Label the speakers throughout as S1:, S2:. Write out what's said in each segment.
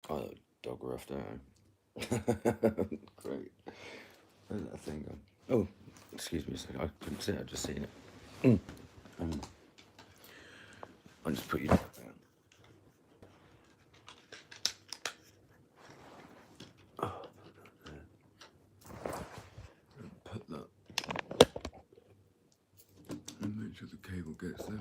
S1: Oh, dog rough, don't I? Great. Where's that thing gone? Oh, excuse me a second. I couldn't see it. I'd just seen it. Um, I'll just put you down. Oh, put that. And make sure the cable gets there.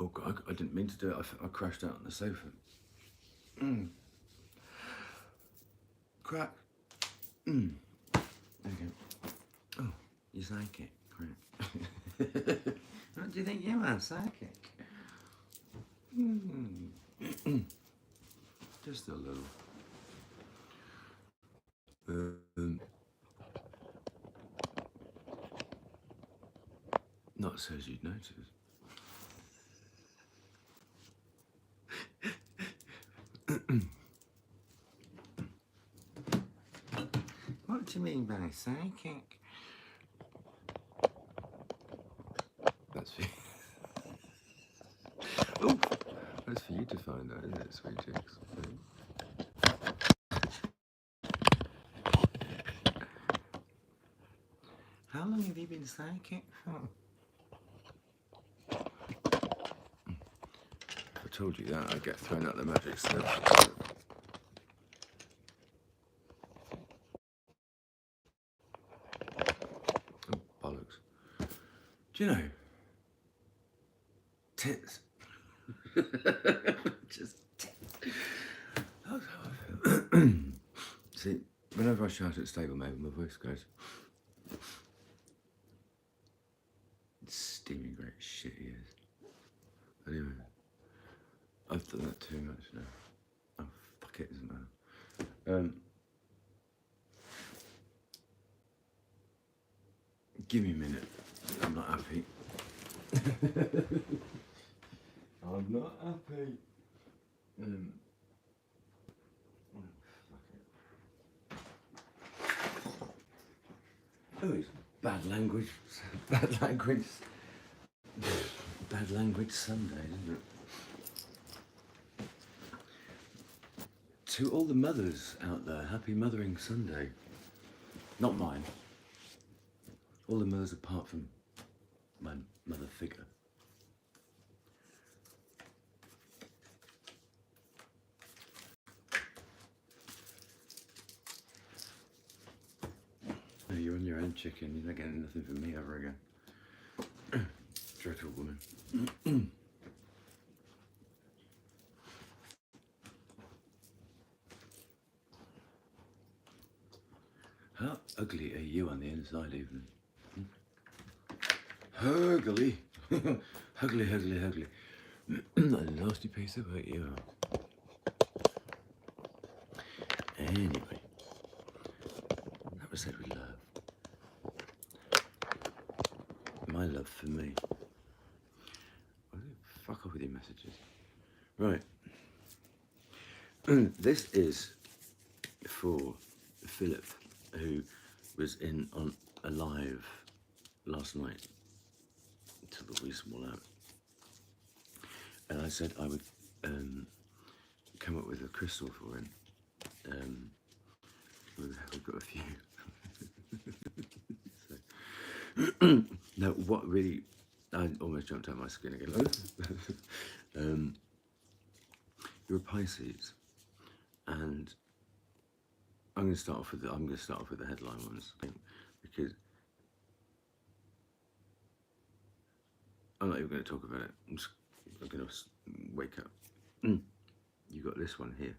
S1: Oh God, I didn't mean to do it. I crashed out on the sofa. Crack. There you go. Oh, you psychic. Great. What do you think you are, psychic? Just a little. Um, Not so as you'd notice. What do you mean by psychic? That's for you. Oh, that's for you to find out, isn't it, sweet chicks? How long have you been psychic for? If I told you that, I'd get thrown out the magic stuff. Oh, bollocks. Do you know? Tits. Just tits. That's how I feel. See, whenever I shout at stablemate, my voice goes. Steaming great shit he is. Anyway, I've done that too much now. Oh, fuck it, doesn't matter. Give me a minute. I'm not happy. I'm not happy. Oh, it's bad language. Bad language. Bad language Sunday, isn't it? To all the mothers out there, happy Mothering Sunday. Not mine. All the mothers apart from my mother figure. No, you're on your own, chicken. You're not getting nothing from me ever again. Dreadful woman. How ugly are you on the inside, Evelyn? Ugly. Ugly, ugly, ugly. A nasty piece of work you are. Anyway, that was said with love. My love for me. Fuck off with your messages. Right. This is for Philip, who was in on a live last night till the wee small hour. And I said I would come up with a crystal for him. We've got a few. So, no, what really, I almost jumped out of my skin again. You're a Pisces, and I'm going to start off with the headline ones, because I'm not even going to talk about it. I'm going to wake up. You got this one here,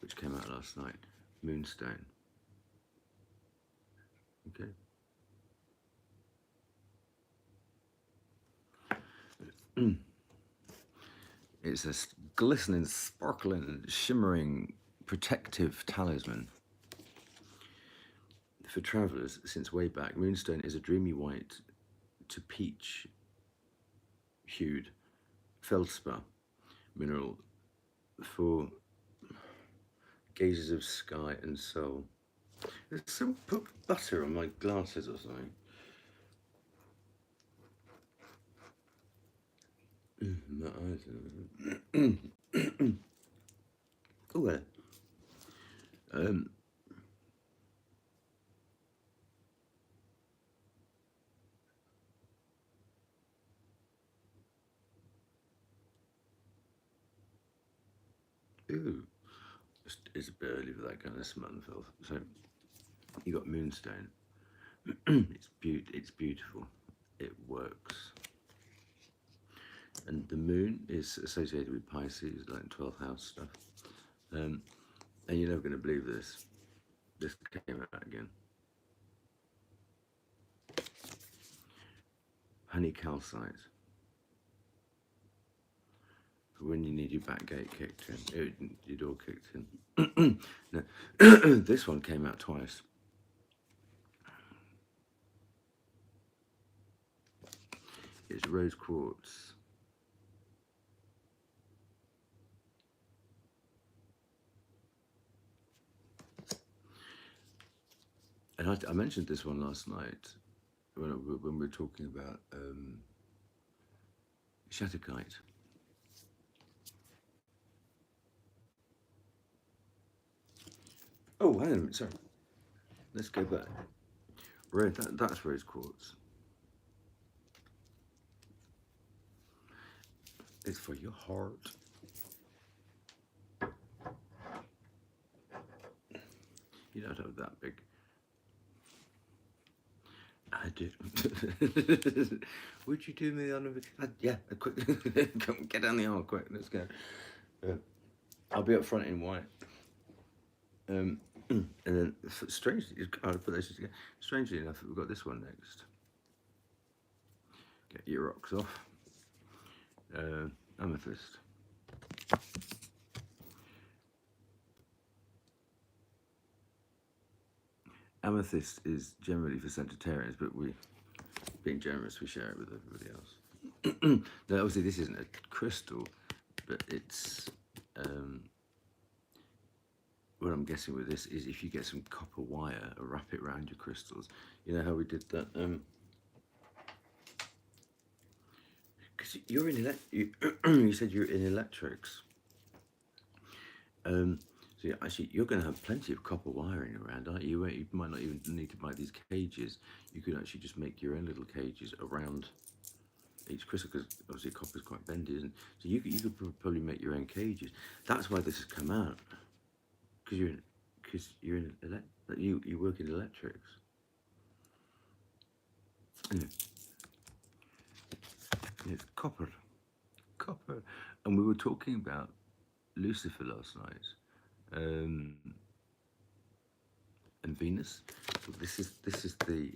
S1: which came out last night, Moonstone. Okay. It's a glistening, sparkling, shimmering, protective talisman. For travellers, since way back, Moonstone is a dreamy white to peach hued feldspar mineral for gazes of sky and soul. There's some put butter on my glasses or something. My eyes are... Oh, well. Um, ooh. It's a bit early for that kind of smut and filth. So, you got Moonstone. It's beautiful. It works. And the moon is associated with Pisces, like 12th house stuff. And you're never going to believe this. This came out again. Honey calcite. For when you need your back gate kicked in, your door kicked in. No, this one came out twice. It's rose quartz. And I mentioned this one last night when we were talking about Shatterkite. Oh, hang on a minute, sorry. Let's go back. That's rose quartz. It's for your heart. You don't have that big. I did. Would you do me on a... yeah, quick. Come get down the aisle, quick. Let's go. I'll be up front in white. And then, strangely, I'll put those together. Strangely enough, we've got this one next. Get your rocks off. Amethyst. Amethyst is generally for Sagittarians, but we, being generous, we share it with everybody else. Now, obviously, this isn't a crystal, but it's... what I'm guessing with this is if you get some copper wire and wrap it around your crystals. You know how we did that? Because you're in you said you're in electrics. So actually, you're going to have plenty of copper wiring around, aren't you? You might not even need to buy these cages. You could actually just make your own little cages around each crystal, because obviously copper is quite bendy, isn't it? So you could probably make your own cages. That's why this has come out, because you work in electrics. Yeah. It's copper, and we were talking about Lucifer last night. And Venus. So this is the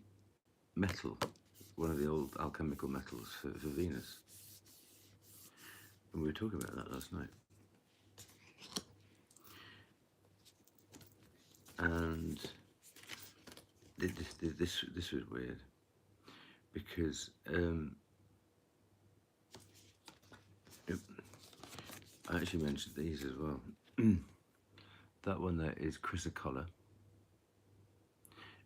S1: metal, one of the old alchemical metals for Venus. And we were talking about that last night. And this was weird because I actually mentioned these as well. That one there is chrysocolla.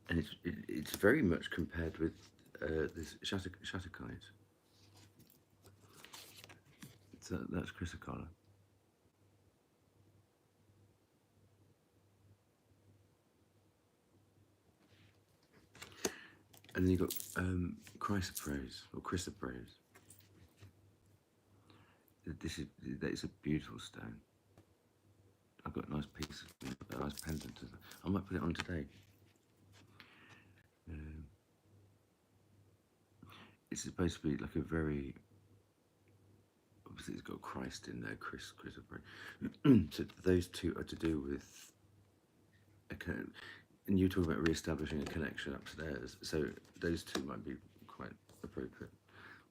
S1: And it's very much compared with this Shatterkite. So that's chrysocolla. And then you've got chrysoprase or chrysoprase. That is a beautiful stone. I've got a nice piece, a nice pendant. I might put it on today. It's supposed to be like a very, obviously it's got Christ in there, chrysoprase. So those two are to do with and you talk about re-establishing a connection upstairs, so those two might be quite appropriate.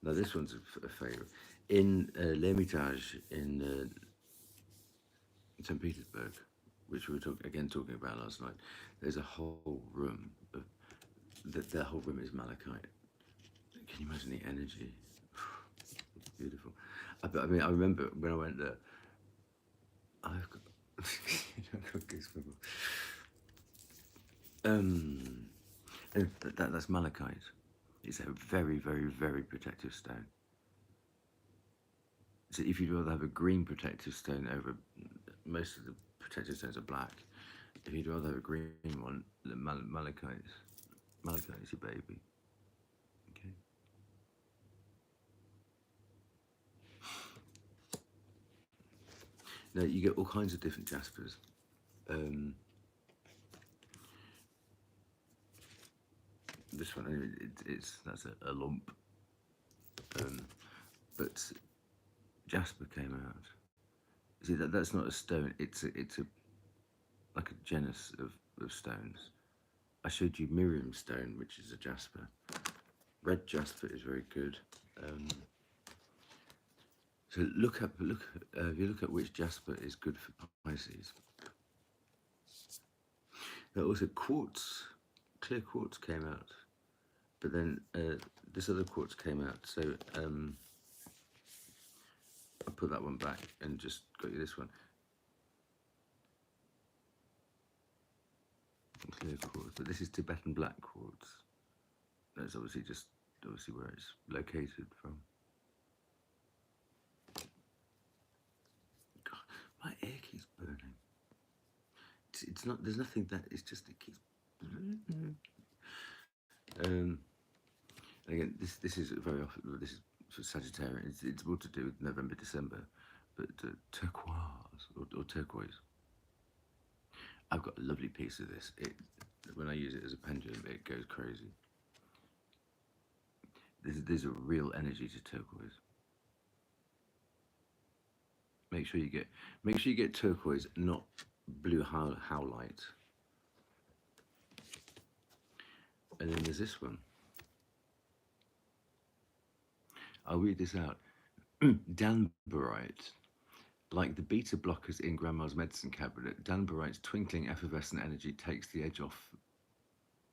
S1: Now this one's a favourite. In L'Hermitage in St. Petersburg, which we were talking about last night, there's a whole room of that whole room is malachite. Can you imagine the energy? It's beautiful. I mean, I remember when I went there. I've got goosebumps. That's malachite. It's a very, very, very protective stone. So if you'd rather have a green protective stone over, most of the protective stones are black. If you'd rather have a green one, the malachite's your baby. Okay. Now you get all kinds of different jaspers. This one, that's a lump. But jasper came out. See, that's not a stone. It's a like a genus of stones. I showed you Miriam stone, which is a jasper. Red jasper is very good. So if you look at which jasper is good for Pisces. Now also quartz, clear quartz came out, but then this other quartz came out. So I put that one back and just got you this one. Clear quartz, but this is Tibetan black quartz. That's obviously where it's located from. God, my ear keeps burning. It's not. There's nothing that. It's just it keeps. Again, this is very often. This is for Sagittarian. It's more to do with November, December, but turquoise or turquoise. I've got a lovely piece of this. When I use it as a pendulum, it goes crazy. There's a real energy to turquoise. Make sure you get turquoise, not blue howlite. And then there's this one. I'll read this out. Danburite. Like the beta blockers in Grandma's medicine cabinet, Danburite's twinkling effervescent energy takes the edge off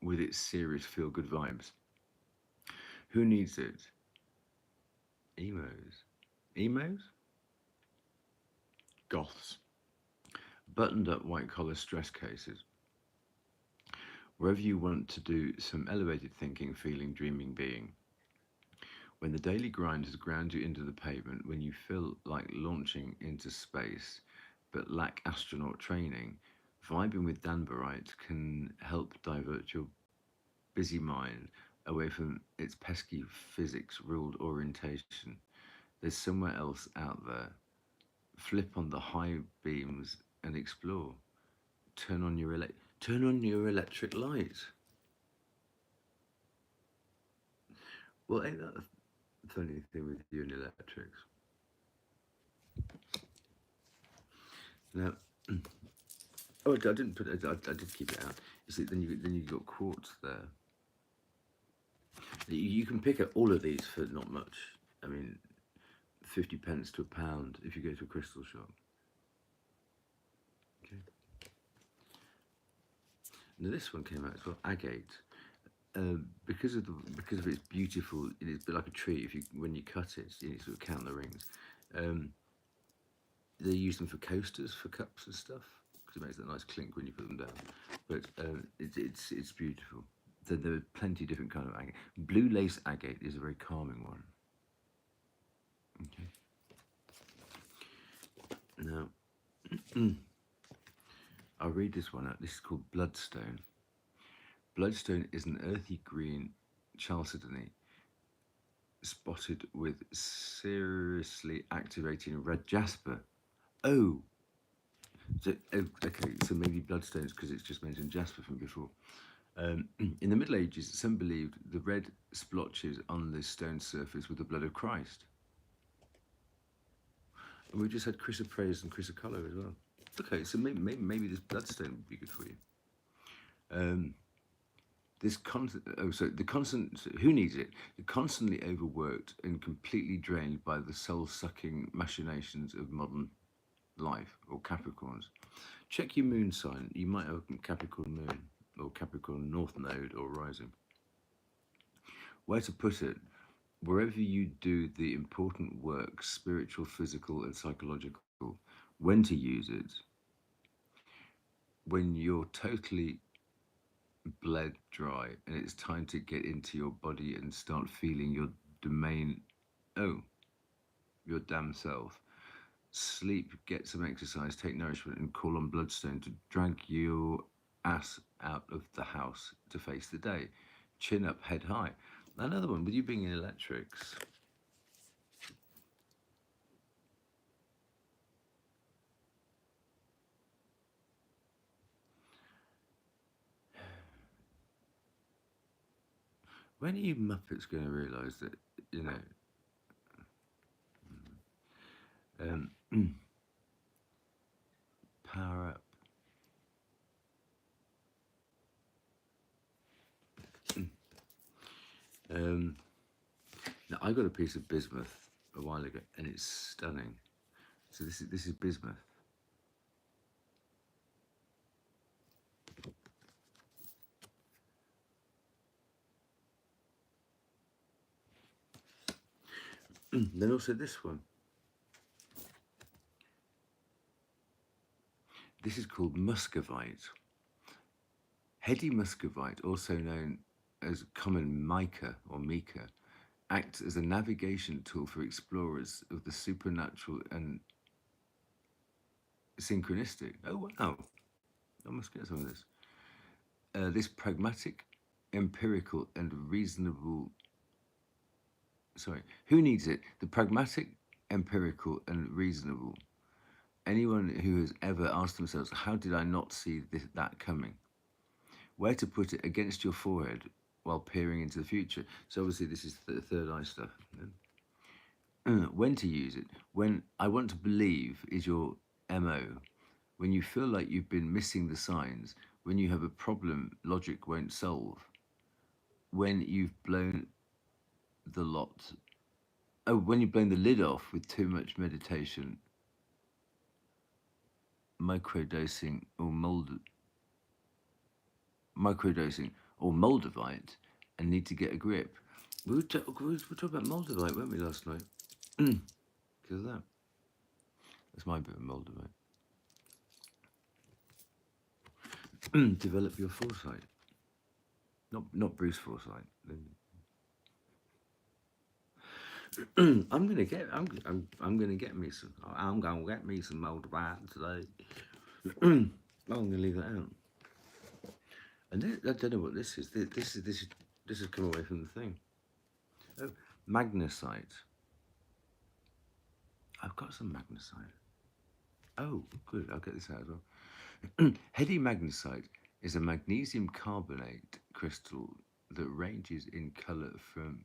S1: with its serious feel-good vibes. Who needs it? Emos. Emos? Goths. Buttoned up white-collar stress cases. Wherever you want to do some elevated thinking, feeling, dreaming, being. When the daily grind has ground you into the pavement, when you feel like launching into space but lack astronaut training, vibing with Danburite can help divert your busy mind away from its pesky physics-ruled orientation. There's somewhere else out there. Flip on the high beams and explore. Turn on your electric light. Well, ain't that a funny thing with you and electrics? Now, oh, I didn't put it. I did keep it out. You see, then you got quartz there. You can pick up all of these for not much. I mean, 50 pence to £1 if you go to a crystal shop. Okay. Now this one came out as well, agate. Because of its beautiful, it's a bit like a tree. When you cut it, you sort of count the rings. They use them for coasters, for cups and stuff, because it makes that nice clink when you put them down. But it's beautiful. So there are plenty of different kind of agate. Blue lace agate is a very calming one. Okay. Now, I'll read this one out. This is called Bloodstone. Bloodstone is an earthy green chalcedony spotted with seriously activating red jasper. Oh, so okay, so maybe bloodstones because it's just mentioned jasper from before. In the Middle Ages, some believed the red splotches on the stone surface were the blood of Christ. And we just had chrysoprase and chrysocolla as well. Okay, so maybe this bloodstone would be good for you. Who needs it? The constantly overworked and completely drained by the soul-sucking machinations of modern life, or Capricorns. Check your moon sign. You might have a Capricorn moon, or Capricorn North Node, or rising. Where to put it? Wherever you do the important work, spiritual, physical, and psychological. When to use it? When you're totally bled dry and it's time to get into your body and start feeling your domain. Oh,
S2: your damn self. Sleep, get some exercise, take nourishment, and call on Bloodstone to drag your ass out of the house to face the day. Chin up, head high. Another one, with you being in electrics, when are you Muppets going to realise that, you know, um, power up? Um, now, I got a piece of bismuth a while ago, and it's stunning. So this is bismuth. Then also this one. This is called muscovite. Heady muscovite, also known as common mica or mica, acts as a navigation tool for explorers of the supernatural and synchronistic. Oh wow! I must get some of this. This pragmatic, empirical, and reasonable. Sorry, who needs it? The pragmatic, empirical, and reasonable. Anyone who has ever asked themselves, "How did I not see that coming?" Where to put it against your forehead while peering into the future. So obviously this is the third eye stuff. When to use it? When I want to believe is your MO. When you feel like you've been missing the signs. When you have a problem logic won't solve. When you've blown the lot. Oh, when you've blown the lid off with too much meditation, microdosing or microdosing or moldavite and need to get a grip. We were talking about moldavite, weren't we, last night? Because of that. That's my bit of moldavite. Develop your foresight. Not Bruce Forsyth. I'm gonna get me some. I'm gonna get me some moldavite today. I'm gonna leave that out. And I don't know what this is. This has come away from the thing. Oh, magnesite. I've got some magnesite. Oh, good. I'll get this out as well. Heady magnesite is a magnesium carbonate crystal that ranges in colour from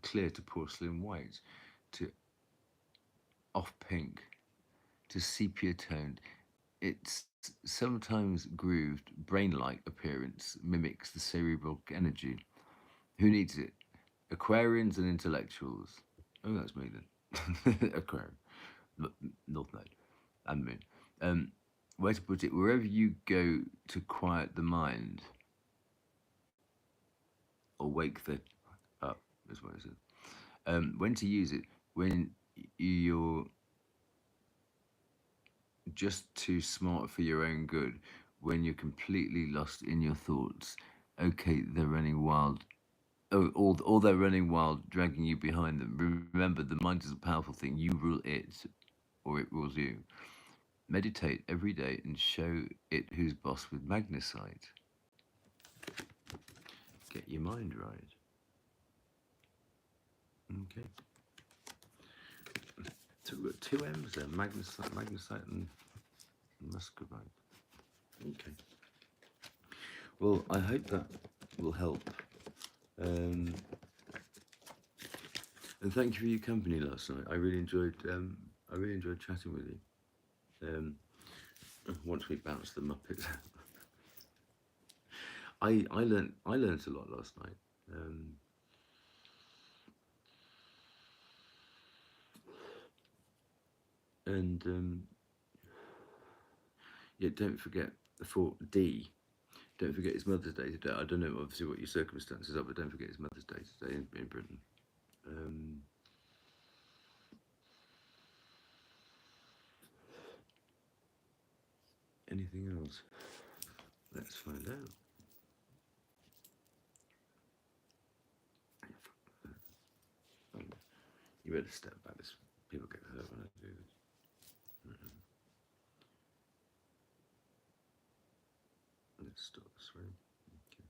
S2: clear to porcelain white to off pink to sepia toned. Its sometimes grooved, brain like appearance mimics the cerebral energy. Who needs it? Aquarians and intellectuals. Oh, that's me then. Aquarium. North Node and Moon. Um, where to put it? Wherever you go to quiet the mind or wake the up, is what it says. When to use it? When you're just too smart for your own good, when you're completely lost in your thoughts. Okay, they're running wild. Oh, all they're running wild, dragging you behind them. Remember, the mind is a powerful thing. You rule it, or it rules you. Meditate every day and show it who's boss with magnesite. Get your mind right. Okay. So we've got two M's there: magnesite, and muscovite. Okay. Well, I hope that will help. Um, and thank you for your company last night. I really enjoyed. I really enjoyed chatting with you. Once we bounced the Muppets, I learned a lot last night. And yeah, don't forget for D. Don't forget it's Mother's Day today. I don't know obviously what your circumstances are, but don't forget it's Mother's Day today in Britain. Um, Anything else? Let's find out. You better step back. This
S1: People get hurt when I do this. Let's start this way. Okay.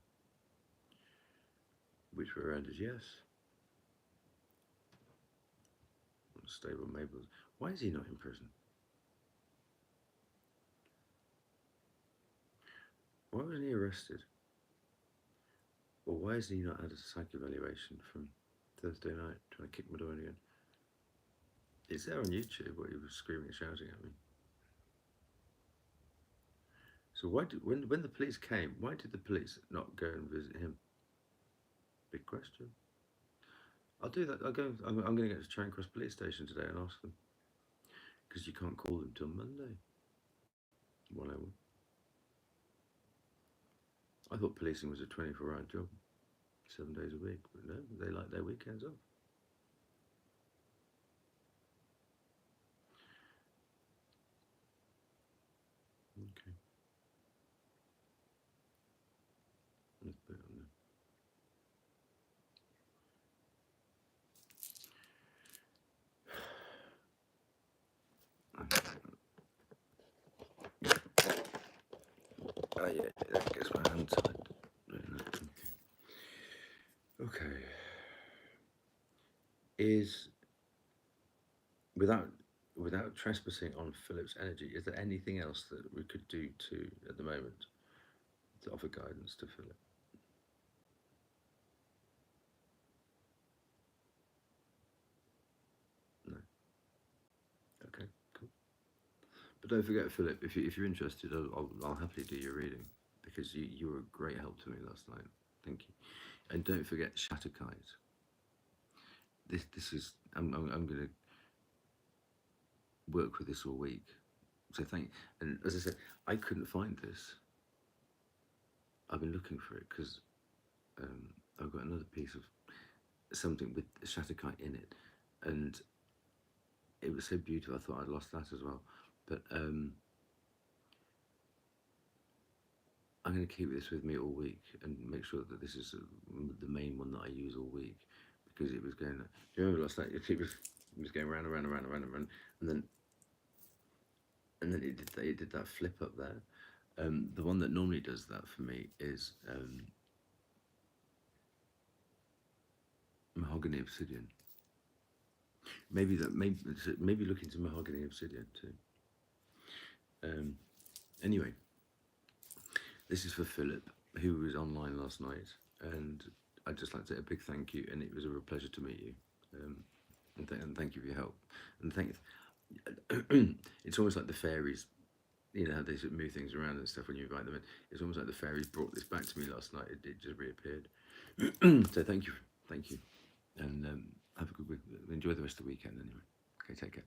S1: Which way around is yes. Stable Mabel's. Why is he not in prison? Why wasn't he arrested? Or why has he not had a psych evaluation from Thursday night trying to kick my door in again? It's there on YouTube where he was screaming and shouting at me. So why did, when the police came, why did the police not go and visit him? Big question. I'll do that. I'm going to get to Charing Cross Police Station today and ask them. Because you can't call them till Monday. 101. I thought policing was a 24-hour job, 7 days a week, but no, they like their weekends off. Okay. Let's put it on there. Oh yeah, that gets my hand tied. Okay. Is without trespassing on Philip's energy, is there anything else that we could do at the moment to offer guidance to Philip? No. Okay, cool. But don't forget, Philip, if you're interested, I'll happily do your reading because you were a great help to me last night. Thank you. And don't forget Shatterkite. This is I'm going to work with this all week. So and as I said, I couldn't find this. I've been looking for it because I've got another piece of something with Shatterkite in it, and it was so beautiful. I thought I'd lost that as well, but I'm going to keep this with me all week and make sure that this is the main one that I use all week because it was going. Do you remember last night? It was going round and round and round and round and round, and then it did that flip up there. The one that normally does that for me is Mahogany Obsidian. Maybe look into Mahogany Obsidian too. Anyway, this is for Philip, who was online last night, and I'd just like to say a big thank you, and it was a real pleasure to meet you, and thank you for your help, and it's almost like the fairies, you know how they sort of move things around and stuff when you invite them in. It's almost like the fairies brought this back to me last night. It just reappeared. So thank you, and have a good week. Enjoy the rest of the weekend anyway. Okay, take care.